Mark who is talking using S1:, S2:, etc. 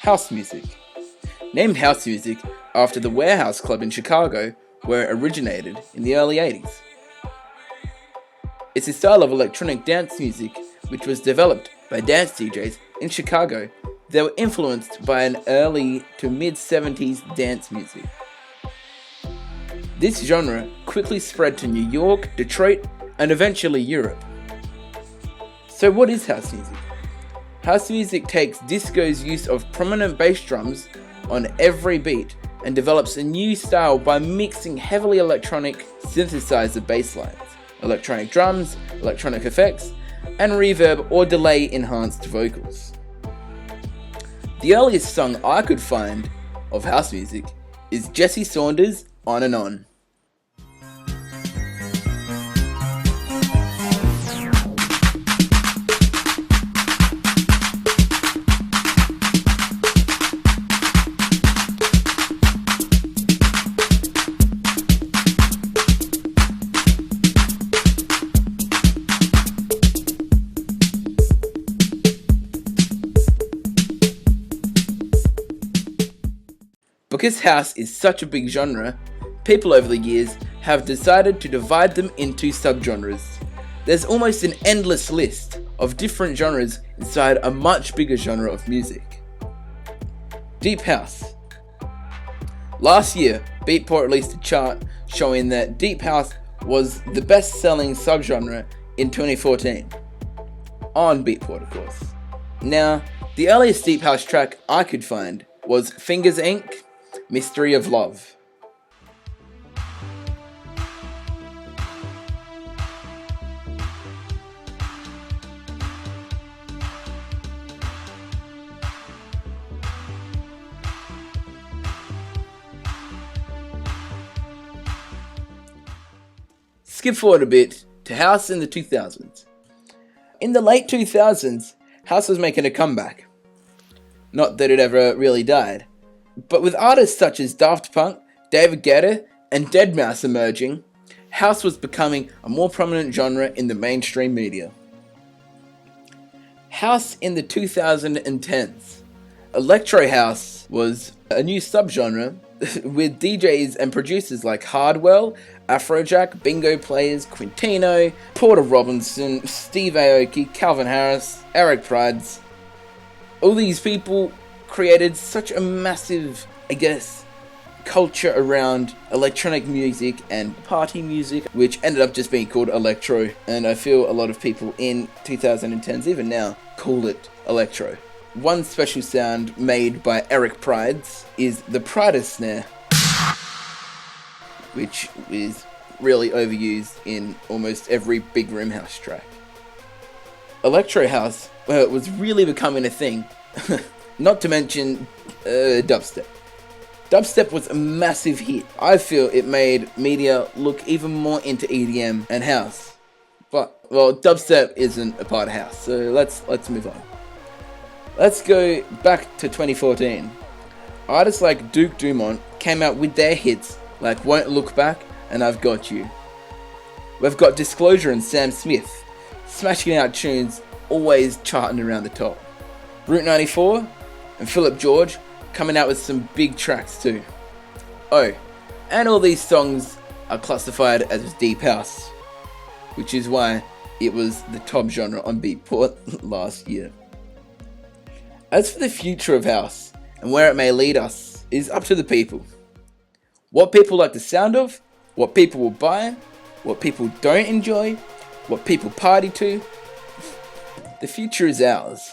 S1: House music. Named house music after the Warehouse Club in Chicago, where it originated in the early 80s. It's a style of electronic dance music which was developed by dance DJs in Chicago that were influenced by an early to mid-70s dance music. This genre quickly spread to New York, Detroit, and eventually Europe. So what is house music? House music takes disco's use of prominent bass drums on every beat and develops a new style by mixing heavily electronic synthesizer bass lines, electronic drums, electronic effects, and reverb or delay enhanced vocals. The earliest song I could find of house music is Jesse Saunders' On and On. Because house is such a big genre, people over the years have decided to divide them into subgenres. There's almost an endless list of different genres inside a much bigger genre of music. Deep house. Last year, Beatport released a chart showing that deep house was the best-selling subgenre in 2014. On Beatport, of course. Now, the earliest deep house track I could find was Fingers Inc., Mystery of Love. Skip forward a bit to house in the 2000s. In the late 2000s, house was making a comeback. Not that it ever really died. But with artists such as Daft Punk, David Guetta, and Deadmau5 emerging, house was becoming a more prominent genre in the mainstream media. House in the 2010s. Electro House was a new subgenre with DJs and producers like Hardwell, Afrojack, Bingo Players, Quintino, Porter Robinson, Steve Aoki, Calvin Harris, Eric Prydz. All these people created such a massive, culture around electronic music and party music, which ended up just being called electro, and I feel a lot of people in 2010s, even now, call it electro. One special sound made by Eric Prydz is the Pryder snare, which is really overused in almost every big room house track. Electro house was really becoming a thing. Not to mention dubstep. Dubstep was a massive hit. I feel it made media look even more into EDM and house. But, well, dubstep isn't a part of house, so let's move on. Let's go back to 2014. Artists like Duke Dumont came out with their hits like Won't Look Back and I've Got You. We've got Disclosure and Sam Smith, smashing out tunes, always charting around the top. Route 94 and Philip George coming out with some big tracks too. Oh, and all these songs are classified as deep house, which is why it was the top genre on Beatport last year. As for the future of house and where it may lead us is up to the people. What people like the sound of, what people will buy, what people don't enjoy, what people party to. The future is ours.